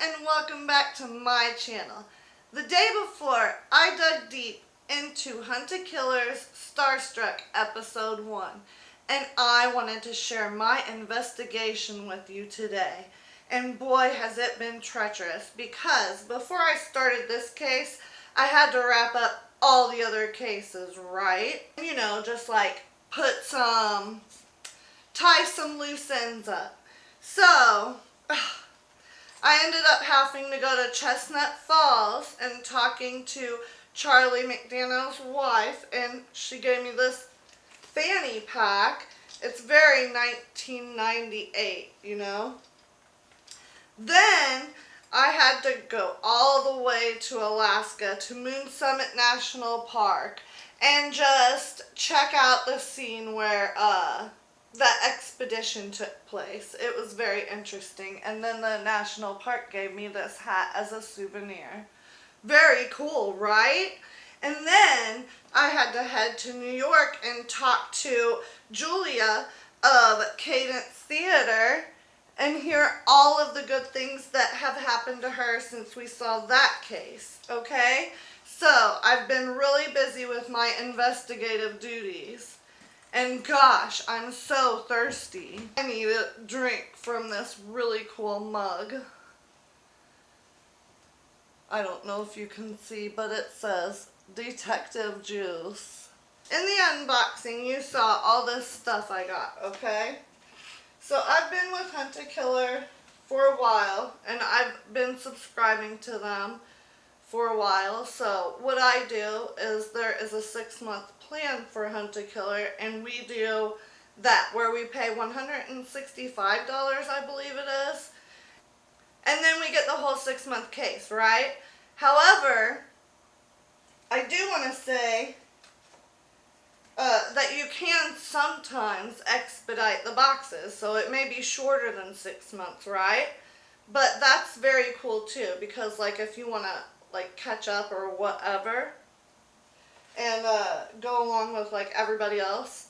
and welcome back to my channel. The day before, I dug deep into Hunted Killer's Starstruck episode 1, and I wanted to share my investigation with you today. And boy, has it been treacherous, because before I started this case, I had to wrap up all the other cases, right? You know, just like tie some loose ends up. So, I ended up having to go to Chestnut Falls and talking to Charlie McDaniel's wife, and she gave me this fanny pack. It's very 1998, you know. Then I had to go all the way to Alaska to Moon Summit National Park and just check out the scene where that expedition took place. It was very interesting. And then the national park gave me this hat as a souvenir. Very cool, right? And then I had to head to New York and talk to Julia of Cadence Theater and hear all of the good things that have happened to her since we saw that case, okay? So, I've been really busy with my investigative duties. And gosh, I'm so thirsty. I need a drink from this really cool mug. I don't know if you can see, but it says Detective Juice. In the unboxing, you saw all this stuff I got, okay? So I've been with Hunted Killer for a while, and I've been subscribing to them for a while. So what I do is there is a 6-month plan for Hunted Killer, and we do that where we pay $165, I believe it is, and then we get the whole 6-month case, right? However, I do want to say that you can sometimes expedite the boxes, so it may be shorter than 6 months, right? But that's very cool too, because like if you want to like catch up or whatever and go along with like everybody else,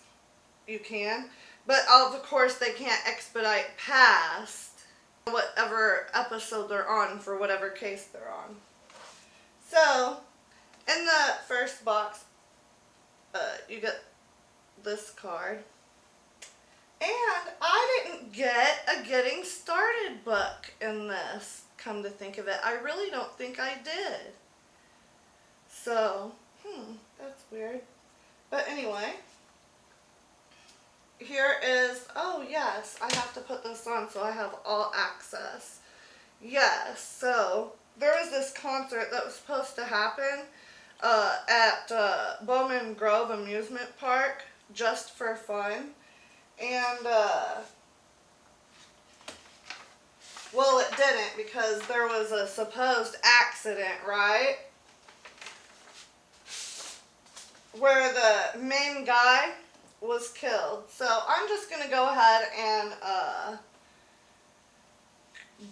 you can. But of course they can't expedite past whatever episode they're on for whatever case they're on. So in the first box, you get this card. And I didn't get a Getting Started book in this, come to think of it. I really don't think I did. So, that's weird. But anyway, here is, oh yes, I have to put this on so I have all access. Yes, so there was this concert that was supposed to happen at Bowman Grove Amusement Park, just for fun. And, well, it didn't, because there was a supposed accident, right? Where the main guy was killed. So I'm just going to go ahead and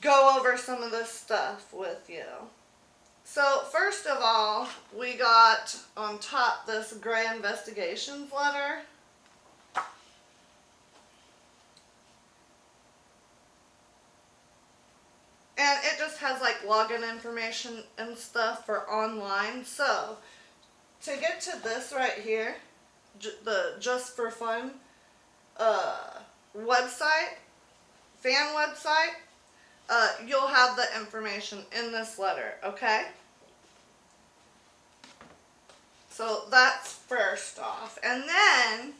go over some of this stuff with you. So first of all, we got on top this Gray Investigations letter. And it just has like login information and stuff for online. So to get to this right here, the Just for Fun website, fan website, you'll have the information in this letter, okay? So that's first off. And then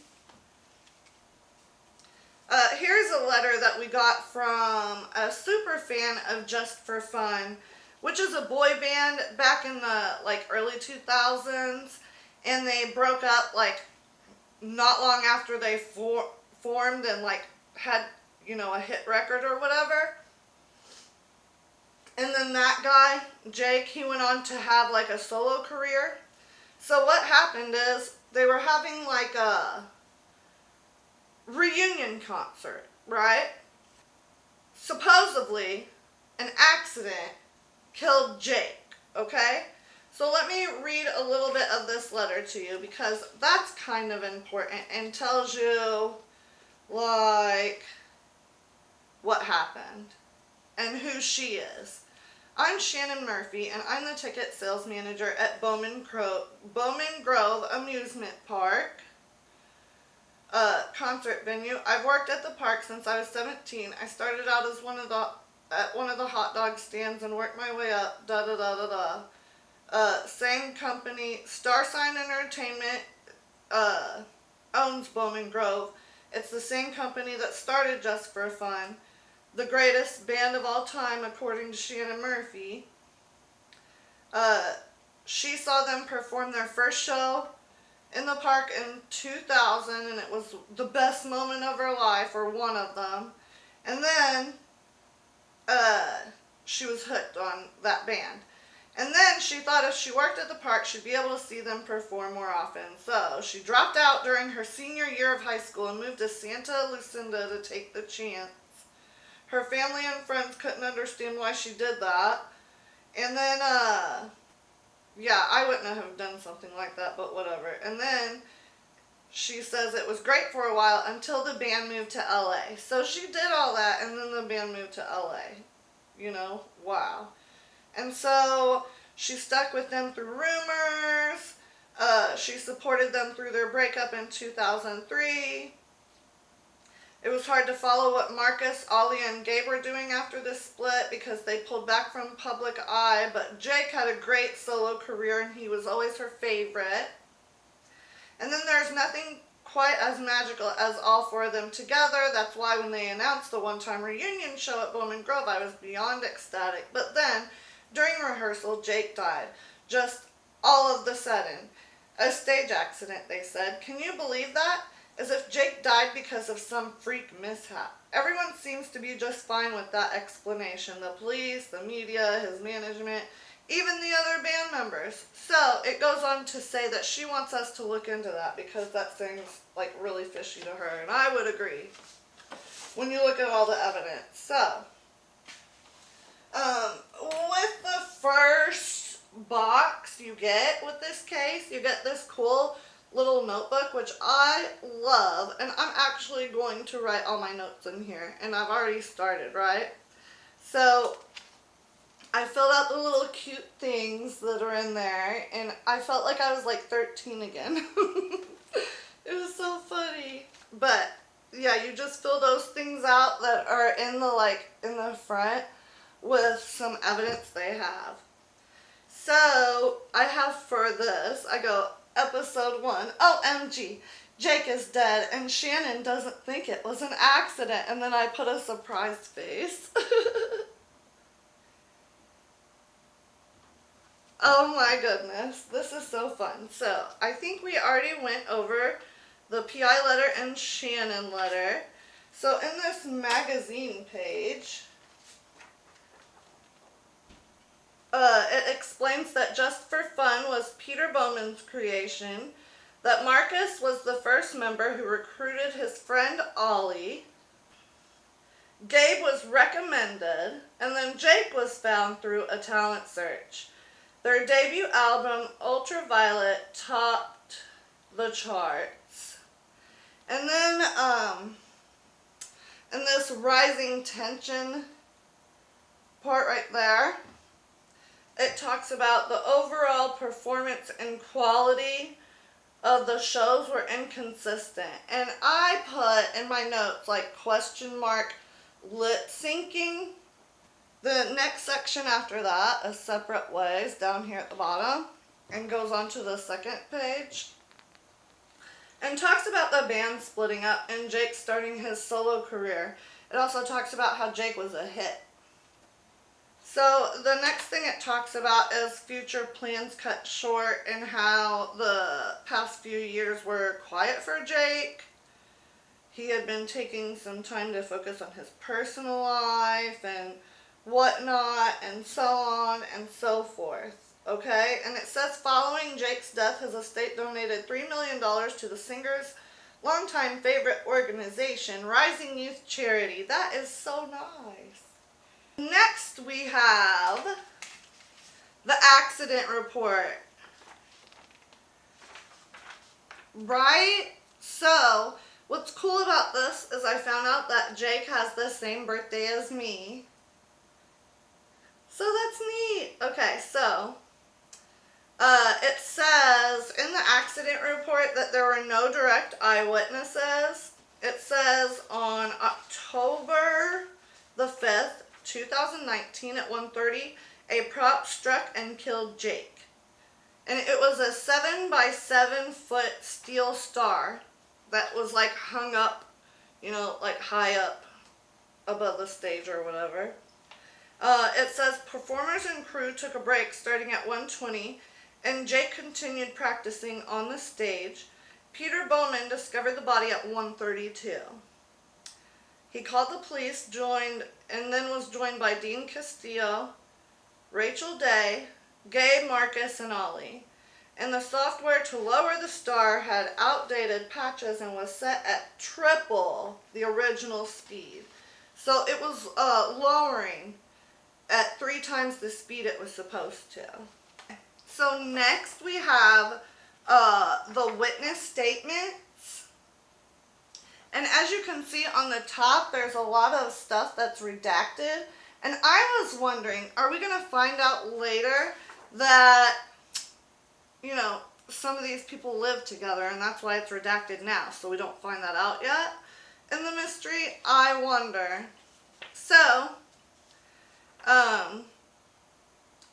here's a letter that we got from a super fan of Just for Fun, which is a boy band back in the like early 2000s, and they broke up like not long after they formed and like had, you know, a hit record or whatever. And then that guy, Jake, he went on to have like a solo career. So what happened is they were having like a reunion concert, right? Supposedly, an accident killed Jake, okay? So let me read a little bit of this letter to you, because that's kind of important and tells you, like, what happened and who she is. I'm Shannon Murphy, and I'm the ticket sales manager at Bowman Grove Amusement Park concert venue. I've worked at the park since I was 17. I started out as at one of the hot dog stands and worked my way up. Da da da da da. Same company, Starsign Entertainment, owns Bowman Grove. It's the same company that started Just for Fun, the greatest band of all time, according to Shannon Murphy. She saw them perform their first show in the park in 2000, and it was the best moment of her life, or one of them. And then she was hooked on that band. And then she thought if she worked at the park, she'd be able to see them perform more often. So she dropped out during her senior year of high school and moved to Santa Lucinda to take the chance. Her family and friends couldn't understand why she did that. And then, yeah, I wouldn't have done something like that, but whatever. And then she says it was great for a while until the band moved to LA. So she did all that, and then the band moved to LA. You know, wow. And so she stuck with them through rumors. She supported them through their breakup in 2003. It was hard to follow what Marcus, Ollie, and Gabe were doing after this split because they pulled back from public eye, but Jake had a great solo career and he was always her favorite. And then there's nothing quite as magical as all four of them together. That's why when they announced the one-time reunion show at Bowman Grove, I was beyond ecstatic. But then, during rehearsal, Jake died. Just all of the sudden. A stage accident, they said. Can you believe that? As if Jake died because of some freak mishap. Everyone seems to be just fine with that explanation. The police, the media, his management, even the other band members. So it goes on to say that she wants us to look into that because that seems like really fishy to her, and I would agree when you look at all the evidence. So, with the first box you get with this case, you get this cool little notebook, which I love, and I'm actually going to write all my notes in here, and I've already started, right? So I filled out the little cute things that are in there, and I felt like I was like 13 again. It was so funny. But yeah, you just fill those things out that are in the front with some evidence they have. So I have for this, I go, episode 1, OMG, Jake is dead and Shannon doesn't think it was an accident. And then I put a surprised face. Oh my goodness, this is so fun. So I think we already went over the PI letter and Shannon letter. So in this magazine page, it explains that Just for Fun was Peter Bowman's creation, that Marcus was the first member who recruited his friend Ollie, Gabe was recommended, and then Jake was found through a talent search. Their debut album, Ultraviolet, topped the charts. And then, in this rising tension part right there, it talks about the overall performance and quality of the shows were inconsistent. And I put in my notes, like, question mark, lip syncing. The next section after that is Separate Ways, down here at the bottom, and goes on to the second page. And talks about the band splitting up and Jake starting his solo career. It also talks about how Jake was a hit. So the next thing it talks about is future plans cut short and how the past few years were quiet for Jake. He had been taking some time to focus on his personal life and whatnot, and so on and so forth. Okay, and it says following Jake's death, his estate donated $3 million to the singer's longtime favorite organization, Rising Youth Charity. That is so nice. Next we have the accident report. Right? So, what's cool about this is I found out that Jake has the same birthday as me. So that's neat. Okay, so it says in the accident report that there were no direct eyewitnesses. It says on October the 5th, 2019 at 1:30, a prop struck and killed Jake. And it was a 7 by 7 foot steel star that was like hung up, like high up above the stage or whatever. It says performers and crew took a break starting at 1:20, and Jake continued practicing on the stage. Peter Bowman discovered the body at 1:32. He called the police, and then was joined by Dean Castillo, Rachel Day, Gabe, Marcus, and Ollie. And the software to lower the star had outdated patches and was set at triple the original speed. So it was lowering at 3 times the speed it was supposed to. So next we have the witness statements. And as you can see on the top, there's a lot of stuff that's redacted. And I was wondering, are we going to find out later that, some of these people live together and that's why it's redacted now, so we don't find that out yet in the mystery? I wonder. So,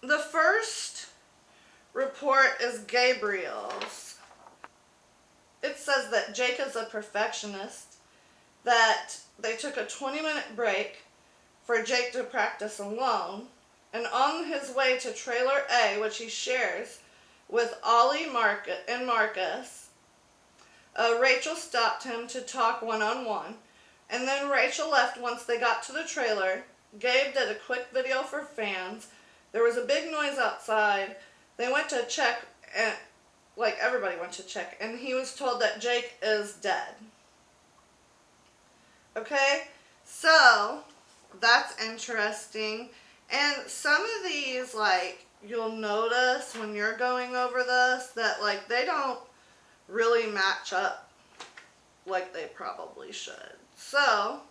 the first report is Gabriel's. It says that Jake is a perfectionist, that they took a 20-minute break for Jake to practice alone, and on his way to Trailer A, which he shares with Ollie and Marcus, Rachel stopped him to talk one-on-one, and then Rachel left once they got to the trailer. Gabe did a quick video for fans. There was a big noise outside. They went to check, and everybody went to check, and he was told that Jake is dead. Okay, so that's interesting. And some of these, you'll notice when you're going over this that, they don't really match up like they probably should. So,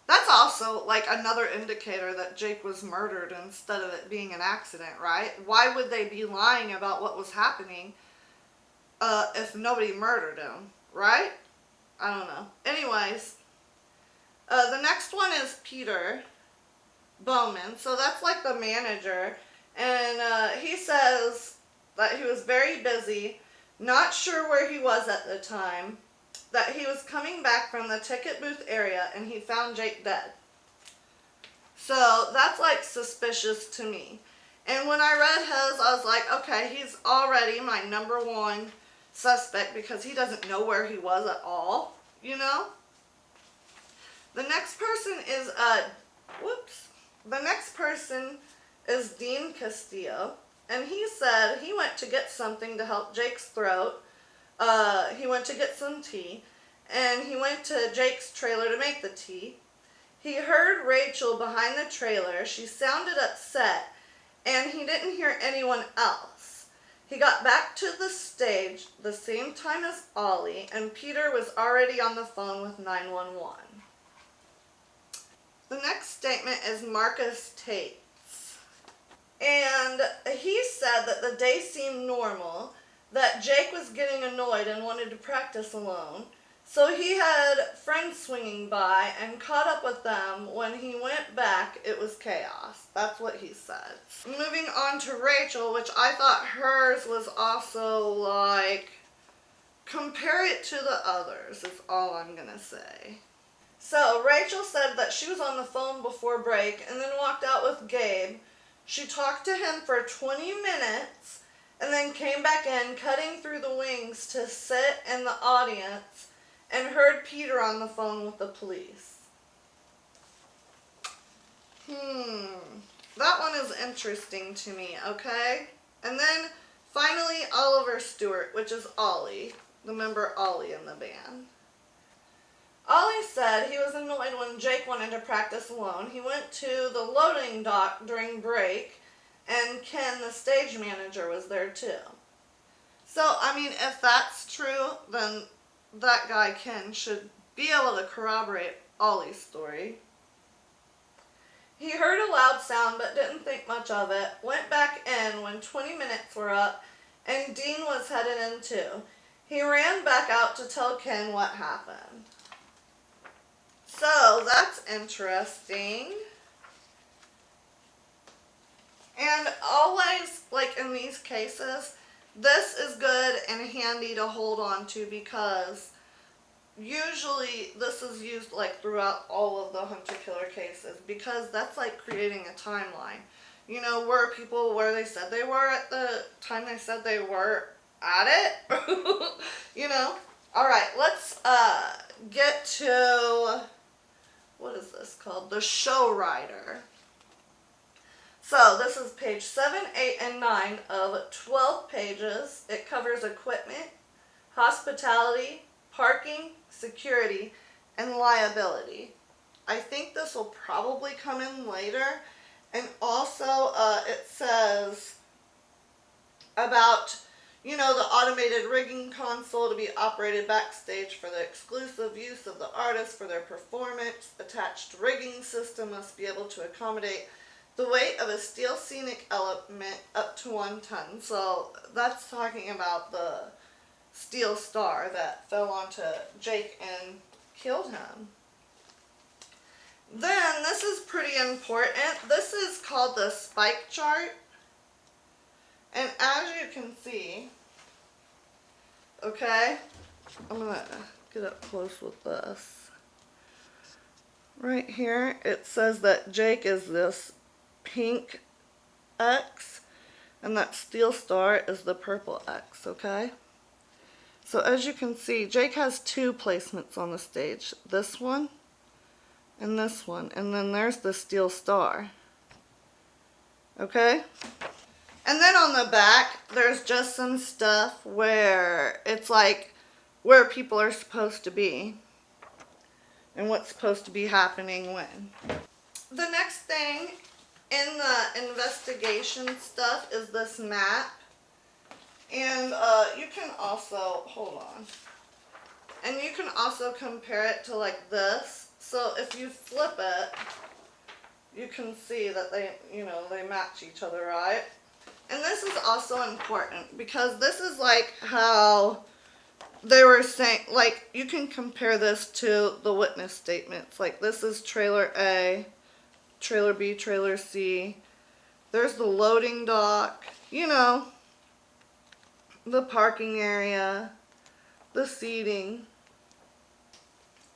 that's also, another indicator that Jake was murdered instead of it being an accident, right? Why would they be lying about what was happening if nobody murdered him, right? I don't know. Anyways, the next one is Peter Bowman. So that's the manager. And he says that he was very busy, not sure where he was at the time, that he was coming back from the ticket booth area and he found Jake dead. So that's suspicious to me. And when I read his, I was like, okay, he's already my number one suspect because he doesn't know where he was at all, The next person is, The next person is Dean Castillo, and he said he went to get something to help Jake's throat. He went to get some tea, and he went to Jake's trailer to make the tea. He heard Rachel behind the trailer. She sounded upset, and he didn't hear anyone else. He got back to the stage the same time as Ollie, and Peter was already on the phone with 911. The next statement is Marcus Tate's. And he said that the day seemed normal, that Jake was getting annoyed and wanted to practice alone. So he had friends swinging by and caught up with them. When he went back, it was chaos. That's what he said. Moving on to Rachel, which I thought hers was also compare it to the others is all I'm going to say. So Rachel said that she was on the phone before break and then walked out with Gabe. She talked to him for 20 minutes and then came back in, cutting through the wings to sit in the audience, and heard Peter on the phone with the police. That one is interesting to me, okay? And then finally Oliver Stewart, which is Ollie, the member Ollie in the band. Ollie said he was annoyed when Jake wanted to practice alone. He went to the loading dock during break, and Ken, the stage manager, was there too. So, if that's true, then that guy, Ken, should be able to corroborate Ollie's story. He heard a loud sound but didn't think much of it, went back in when 20 minutes were up and Dean was headed in too. He ran back out to tell Ken what happened. So that's interesting. And always, like in these cases, this is good and handy to hold on to because usually this is used like throughout all of the hunter-killer cases because that's like creating a timeline. You know, where they said they were at the time they said they were at it. You know? Alright, let's get to, what is this called? The Show Rider. So this is page 7, 8, and 9 of 12 pages. It covers equipment, hospitality, parking, security, and liability. I think this will probably come in later. And also it says about, you know, the automated rigging console to be operated backstage for the exclusive use of the artist for their performance. Attached rigging system must be able to accommodate the weight of a steel scenic element up to 1 ton. So that's talking about the steel star that fell onto Jake and killed him. Then, this is pretty important. This is called the spike chart. And as you can see, okay, I'm going to get up close with this. Right here, it says that Jake is this pink X, and that steel star is the purple X, okay? So as you can see, Jake has 2 placements on the stage. This one and this one. And then there's the steel star. Okay? And then on the back, there's just some stuff where it's like where people are supposed to be and what's supposed to be happening when. The next thing in the investigation stuff is this map. And you can also, hold on, and you can also compare it to like this. So if you flip it, you can see that they, you know, they match each other, right? And this is also important because this is like how they were saying, like you can compare this to the witness statements. Like this is trailer A, trailer B, trailer C. There's the loading dock, you know, the parking area, the seating.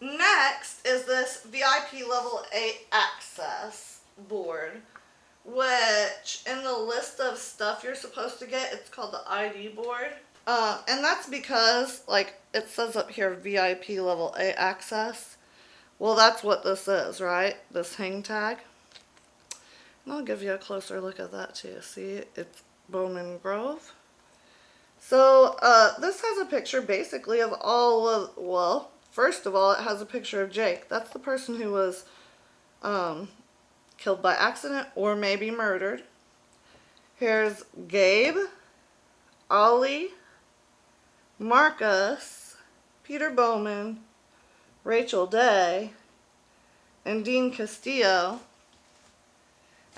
Next is this VIP level 8 access board, which in the list of stuff you're supposed to get, it's called the ID board. And that's because, like, it says up here VIP level 8 access. Well, that's what this is, right? This hang tag. And I'll give you a closer look at that too. See, it's Bowman Grove. So, this has a picture basically of all of, well, first of all, it has a picture of Jake. That's the person who was killed by accident or maybe murdered. Here's Gabe, Ollie, Marcus, Peter Bowman, Rachel Day, and Dean Castillo.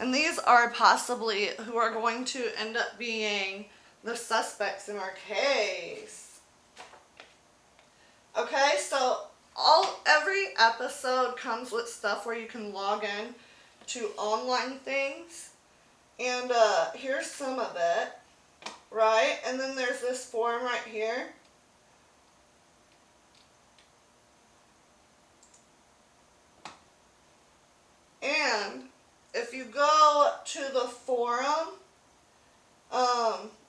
And these are possibly who are going to end up being the suspects in our case. Okay, so every episode comes with stuff where you can log in to online things. And here's some of it, right? And then there's this form right here. And if you go to the forum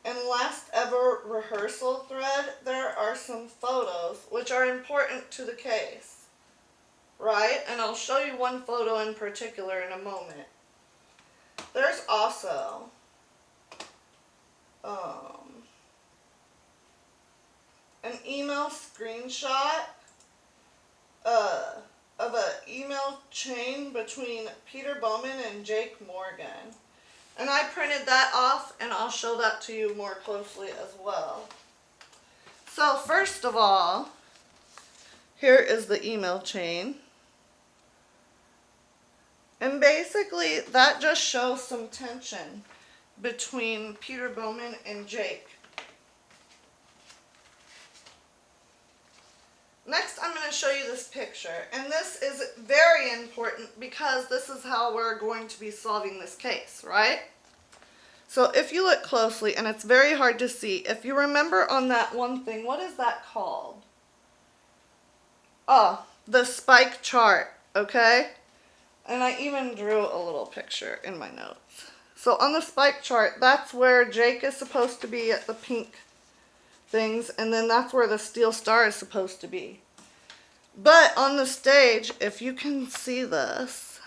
and last ever rehearsal thread, there are some photos which are important to the case, right? And I'll show you one photo in particular in a moment. There's also an email screenshot of an email chain between Peter Bowman and Jake Morgan. And I printed that off, and I'll show that to you more closely as well. So first of all, here is the email chain. And basically, that just shows some tension between Peter Bowman and Jake. Next, I'm going to show you this picture. And this is very important because this is how we're going to be solving this case, right? So if you look closely, and it's very hard to see, if you remember on that one thing, what is that called? Oh, the spike chart, okay? And I even drew a little picture in my notes. So on the spike chart, that's where Jake is supposed to be at the pink things, and then that's where the steel star is supposed to be. But on the stage, if you can see this,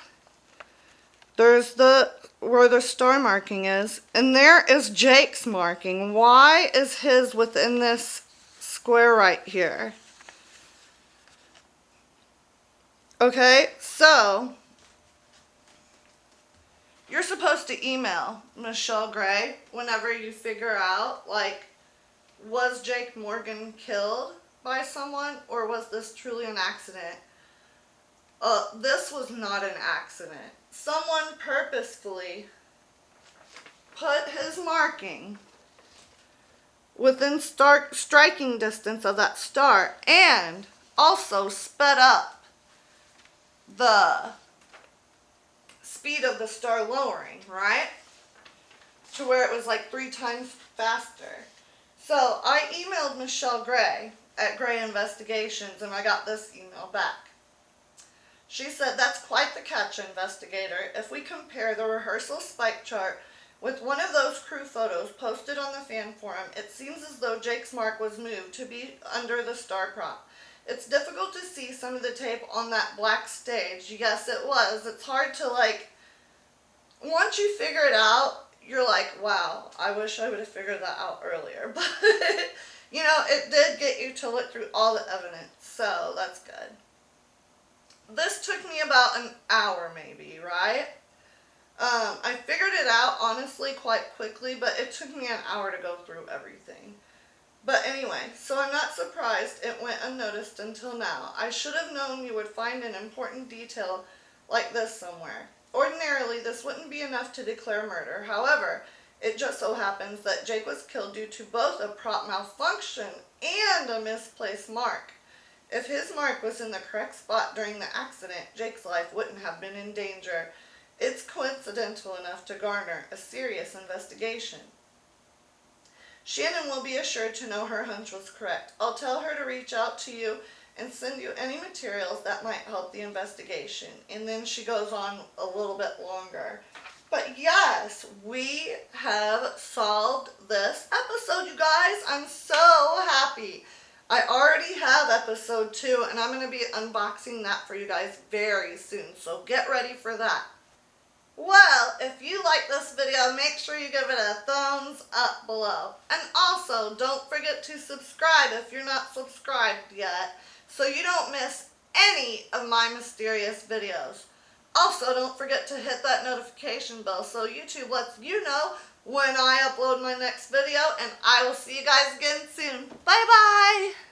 there's where the star marking is, and there is Jake's marking. Why is his within this square right here? Okay, so you're supposed to email Michelle Gray whenever you figure out, like, was Jake Morgan killed by someone, or was this truly an accident? This was not an accident. Someone purposefully put his marking within striking distance of that star, and also sped up the speed of the star lowering, right? To where it was like 3 times faster. So I emailed Michelle Gray at Gray Investigations, and I got this email back. She said, "That's quite the catch, investigator. If we compare the rehearsal spike chart with one of those crew photos posted on the fan forum, it seems as though Jake's mark was moved to be under the star prop. It's difficult to see some of the tape on that black stage." Yes, it was. It's hard to, like, once you figure it out, you're like, wow, I wish I would have figured that out earlier. But, you know, it did get you to look through all the evidence, so that's good. This took me about an hour maybe, right? I figured it out, honestly, quite quickly, but it took me an hour to go through everything. But anyway, so I'm not surprised it went unnoticed until now. I should have known you would find an important detail like this somewhere. Ordinarily, this wouldn't be enough to declare murder. However, it just so happens that Jake was killed due to both a prop malfunction and a misplaced mark. If his mark was in the correct spot during the accident, Jake's life wouldn't have been in danger. It's coincidental enough to garner a serious investigation. Shannon will be assured to know her hunch was correct. I'll tell her to reach out to you and send you any materials that might help the investigation. And then she goes on a little bit longer. But yes, we have solved this episode, you guys. I'm so happy. I already have episode 2, and I'm going to be unboxing that for you guys very soon. So get ready for that. Well, if you like this video, make sure you give it a thumbs up below. And also, don't forget to subscribe if you're not subscribed yet, so you don't miss any of my mysterious videos. Also, don't forget to hit that notification bell so YouTube lets you know when I upload my next video, and I will see you guys again soon. Bye-bye!